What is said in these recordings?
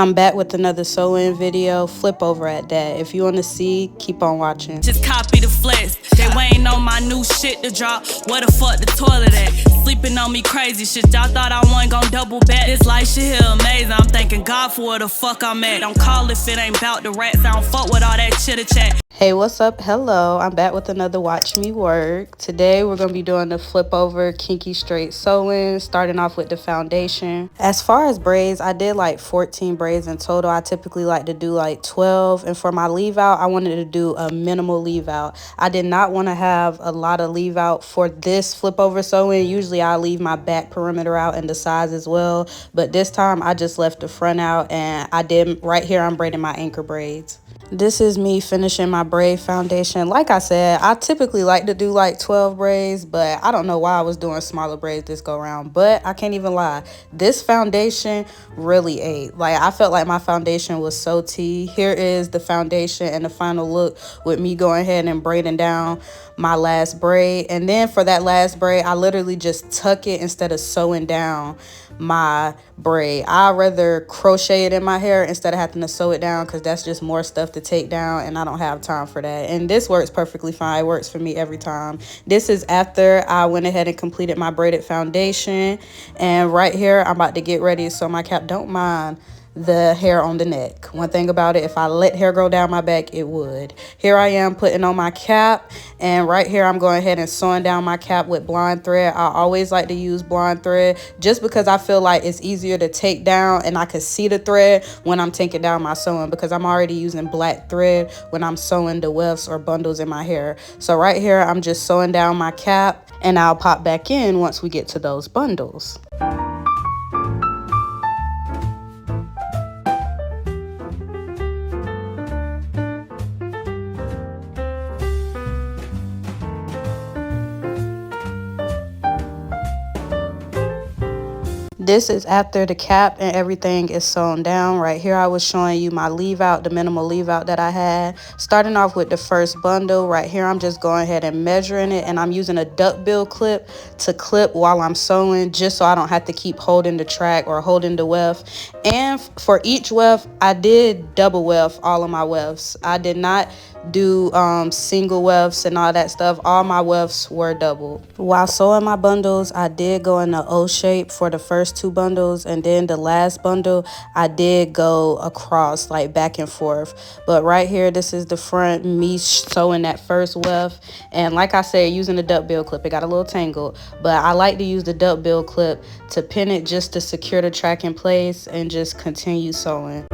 I'm back with another sew-in video, flip over at that. If you want to see, keep on watching. Just copy the flex. They waiting on my new shit to drop. Where the fuck the toilet at? Sleeping on me crazy shit. Y'all thought I wasn't gon' double back. This life shit here amazing. I'm thanking God for where the fuck I'm at. Don't call if it ain't bout the rats. I don't fuck with all that chitter chat. Hey, what's up? Hello, I'm back with another Watch Me Work. Today we're going to be doing the flip over kinky straight sewing, starting off with the foundation. As far as braids, I did like 14 braids in total. I typically like to do like 12, and for my leave out, I wanted to do a minimal leave out. I did not want to have a lot of leave out for this flip over sewing. Usually I leave my back perimeter out and the sides as well, but this time I just left the front out, and I did right here I'm braiding my anchor braids. This is me finishing my braid foundation. Like I said, I typically like to do like 12 braids, but I don't know why I was doing smaller braids this go around. But I can't even lie, this foundation really ate. Like, I felt like my foundation was so tea. Here is the foundation and the final look with me going ahead and braiding down my last braid. And then for that last braid, I literally just tuck it instead of sewing down my braid. I'd rather crochet it in my hair instead of having to sew it down, because that's just more stuff to take down and I don't have time for that. And this works perfectly fine. It works for me every time. This is after I went ahead and completed my braided foundation, and right here I'm about to get ready so my cap don't mind the hair on the neck. One thing about it, if I let hair grow down my back, it would. Here I am putting on my cap, and right here I'm going ahead and sewing down my cap with blind thread. I always like to use blind thread just because I feel like it's easier to take down and I can see the thread when I'm taking down my sewing, because I'm already using black thread when I'm sewing the wefts or bundles in my hair. So right here I'm just sewing down my cap, and I'll pop back in once we get to those bundles. This is after the cap and everything is sewn down. Right here I was showing you my leave out, the minimal leave out that I had. Starting off with the first bundle, right here I'm just going ahead and measuring it, and I'm using a duckbill clip to clip while I'm sewing, just so I don't have to keep holding the track or holding the weft. And for each weft, I did double weft all of my wefts. I did not do single wefts and all that stuff. All my wefts were double. While sewing my bundles, I did go in the O shape for the first two bundles, and then the last bundle I did go across, like back and forth. But right here, this is the front, me sewing that first weft, and like I said, using the duckbill clip. It got a little tangled, but I like to use the duckbill clip to pin it just to secure the track in place and just continue sewing.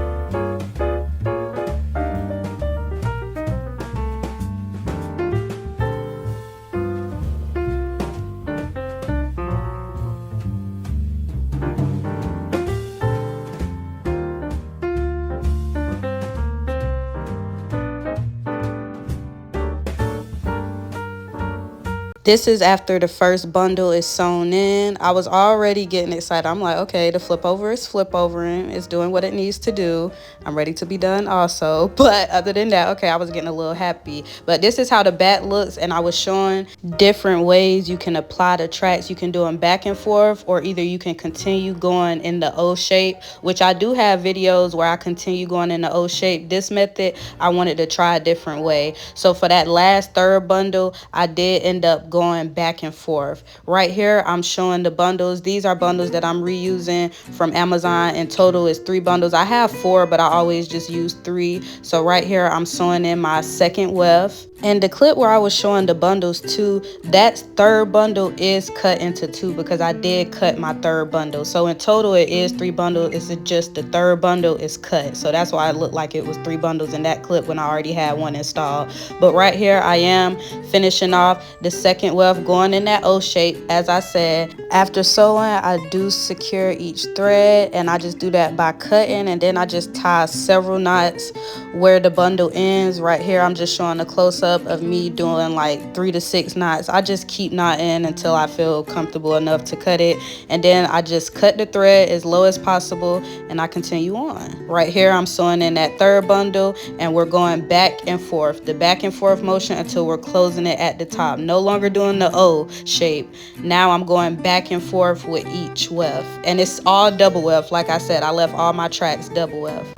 This is after the first bundle is sewn in. I was already getting excited. I'm like, okay, the flip over is flip overing. It's doing what it needs to do. I'm ready to be done also. But other than that, okay, I was getting a little happy. But this is how the back looks, and I was showing different ways you can apply the tracks. You can do them back and forth, or either you can continue going in the O shape, which I do have videos where I continue going in the O shape. This method, I wanted to try a different way. So for that last third bundle, I did end up going back and forth. Right here I'm showing the bundles. These are bundles that I'm reusing from Amazon. In total is 3 bundles. I have 4, but I always just use 3. So right here I'm sewing in my second weft. And the clip where I was showing the bundles too, that third bundle is cut into 2 because I did cut my third bundle. So in total it is 3 bundles. It's just the third bundle is cut. So that's why it looked like it was 3 bundles in that clip when I already had one installed. But right here I am finishing off the second weft, going in that O shape. As I said, after sewing I do secure each thread, and I just do that by cutting, and then I just tie several knots where the bundle ends. Right here I'm just showing a close-up up of me doing like 3 to 6 knots. I just keep knotting until I feel comfortable enough to cut it, and then I just cut the thread as low as possible and I continue on. Right here I'm sewing in that third bundle, and we're going back and forth, the back and forth motion until we're closing it at the top. No longer doing the O shape. Now I'm going back and forth with each weft, and it's all double weft. Like I said, I left all my tracks double weft.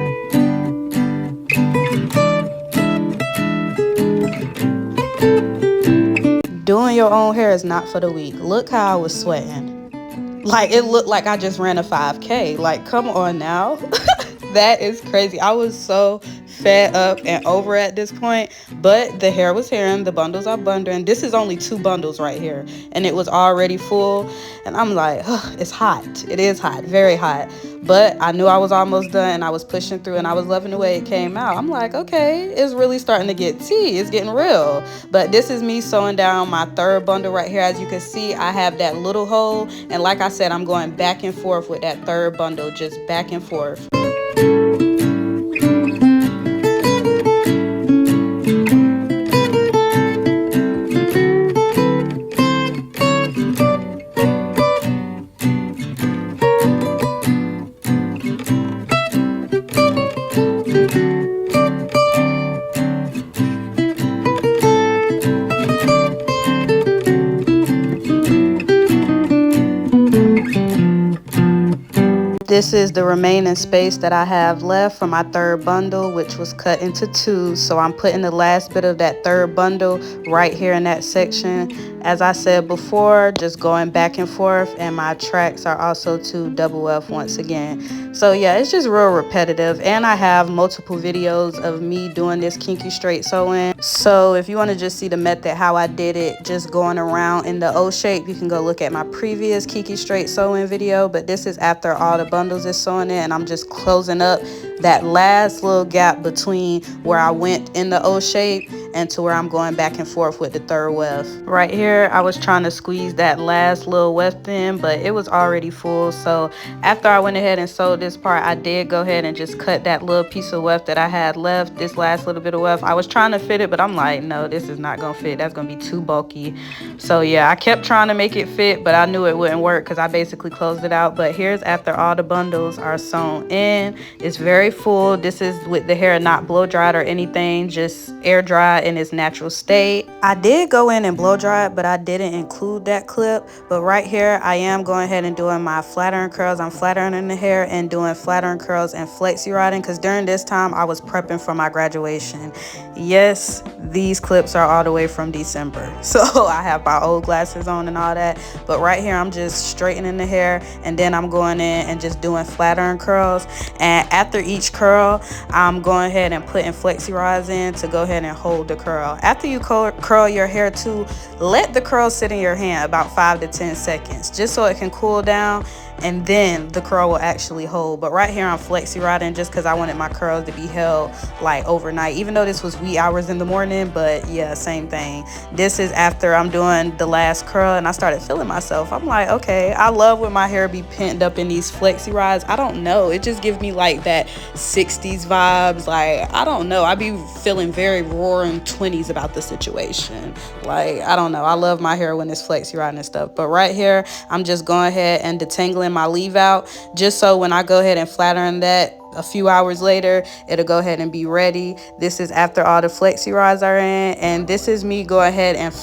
Doing your own hair is not for the weak. Look how I was sweating. Like, it looked like I just ran a 5K. Like, come on now. That is crazy. I was so fed up and over at this point, but the hair was hairing, the bundles are bundling. This is only 2 bundles right here, and it was already full, and I'm like, it's hot. It is hot, very hot, but I knew I was almost done, and I was pushing through, and I was loving the way it came out. I'm like, okay, it's really starting to get tea. It's getting real. But this is me sewing down my third bundle right here. As you can see, I have that little hole, and like I said, I'm going back and forth with that third bundle, just back and forth. This is the remaining space that I have left for my third bundle, which was cut into 2. So I'm putting the last bit of that third bundle right here in that section. As I said before, just going back and forth, and my tracks are also 2 double weft once again. So yeah, it's just real repetitive, and I have multiple videos of me doing this kinky straight sewing. So if you want to just see the method how I did it, just going around in the O shape, you can go look at my previous kinky straight sewing video. But this is after all the bundles is sewn in, and I'm just closing up that last little gap between where I went in the O shape and to where I'm going back and forth with the third weft. Right here, I was trying to squeeze that last little weft in, but it was already full. So after I went ahead and sewed this part, I did go ahead and just cut that little piece of weft that I had left, this last little bit of weft. I was trying to fit it, but I'm like, no, this is not gonna fit. That's gonna be too bulky. So yeah, I kept trying to make it fit, but I knew it wouldn't work because I basically closed it out. But here's after all the bundles are sewn in. It's very full. This is with the hair not blow dried or anything, just air dried in its natural state. I did go in and blow dry it, but I didn't include that clip. But right here, I am going ahead and doing my flat iron curls. I'm flat ironing the hair and doing flat iron curls and flexi riding, because during this time I was prepping for my graduation. Yes, these clips are all the way from December, so I have my old glasses on and all that. But right here, I'm just straightening the hair, and then I'm going in and just doing flat iron curls. And after each curl, I'm going ahead and putting flexi rods in to go ahead and hold the curl. After you curl your hair too, let the curl sit in your hand about 5 to 10 seconds, just so it can cool down, and then the curl will actually hold. But right here I'm flexi riding just because I wanted my curls to be held like overnight, even though this was wee hours in the morning. But yeah, same thing. This is after I'm doing the last curl, and I started feeling myself. I'm like, okay, I love when my hair be pinned up in these flexi rides. I don't know, it just gives me like that 60s vibes. Like, I don't know, I be feeling very roaring 20s about the situation. Like, I don't know, I love my hair when it's flexi riding and stuff. But right here, I'm just going ahead and detangling my leave out, just so when I go ahead and flat iron that a few hours later, it'll go ahead and be ready. This is after all the flexi rods are in, and this is me go ahead and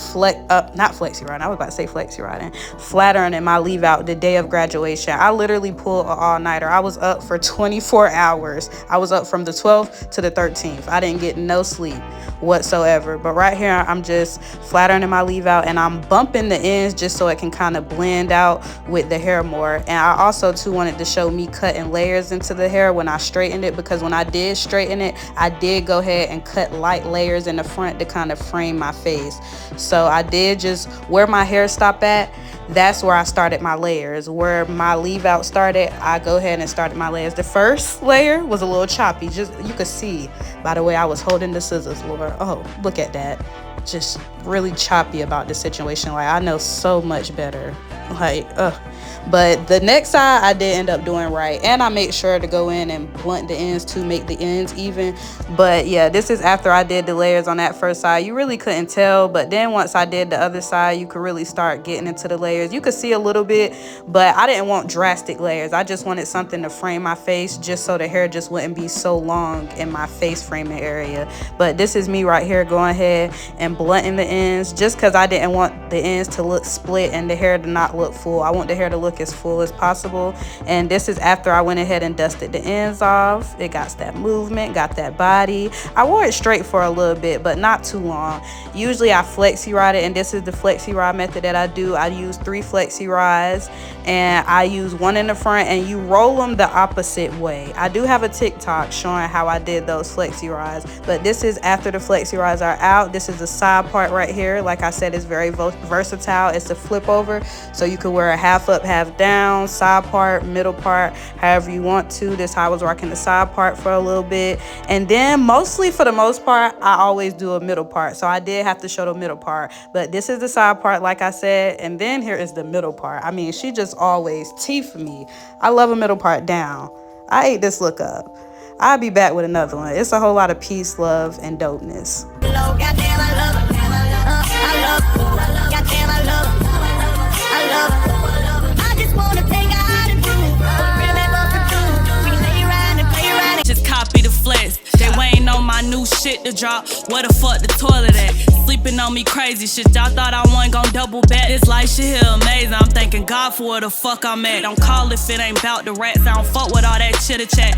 not flexi riding, I was about to say flexi riding, flat ironing my leave out the day of graduation. I literally pulled an all-nighter. I was up for 24 hours. I was up from the 12th to the 13th. I didn't get no sleep whatsoever. But right here, I'm just flat ironing my leave out, and I'm bumping the ends just so it can kind of blend out with the hair more. And I also too wanted to show me cutting layers into the hair when I straightened it, because when I did straighten it, I did go ahead and cut light layers in the front to kind of frame my face. So I did just where my hair stopped at, that's where I started my layers. Where my leave out started, I go ahead and started my layers. The first layer was a little choppy, just you could see by the way I was holding the scissors. Lord, oh, look at that, just really choppy about the situation. Like, I know so much better. Like, But the next side I did end up doing right, and I made sure to go in and blunt the ends to make the ends even. But yeah, this is after I did the layers on that first side. You really couldn't tell, but then once I did the other side, you could really start getting into the layers. You could see a little bit, but I didn't want drastic layers. I just wanted something to frame my face, just so the hair just wouldn't be so long in my face framing area. But this is me right here going ahead and blunting the ends, just because I didn't want the ends to look split and the hair to not look full. I want the hair to look as full as possible. And this is after I went ahead and dusted the ends off. It got that movement, got that body. I wore it straight for a little bit, but not too long. Usually I flexi rod it, and this is the flexi rod method that I do. I use 3 flexi rods, and I use 1 in the front, and you roll them the opposite way. I do have a TikTok showing how I did those flexi rods, but this is after the flexi rods are out. This is the side part right here. Like I said, it's very versatile. It's a flip over, so you could wear a half up, half down, side part, middle part, however you want to. This is how I was rocking the side part for a little bit. And then mostly, for the most part, I always do a middle part, so I did have to show the middle part. But this is the side part, like I said, and then here is the middle part. I mean, she just always teeth me. I love a middle part down. I ate this look up. I'll be back with another one. It's a whole lot of peace, love, and dopeness. Just copy the flex. They waiting on my new shit to drop. Where the fuck the toilet at? Sleeping on me crazy shit. Y'all thought I wasn't gon' double bet. This life shit here amazing. I'm thanking God for where the fuck I'm at. Don't call if it ain't bout the rats. I don't fuck with all that chitter chat.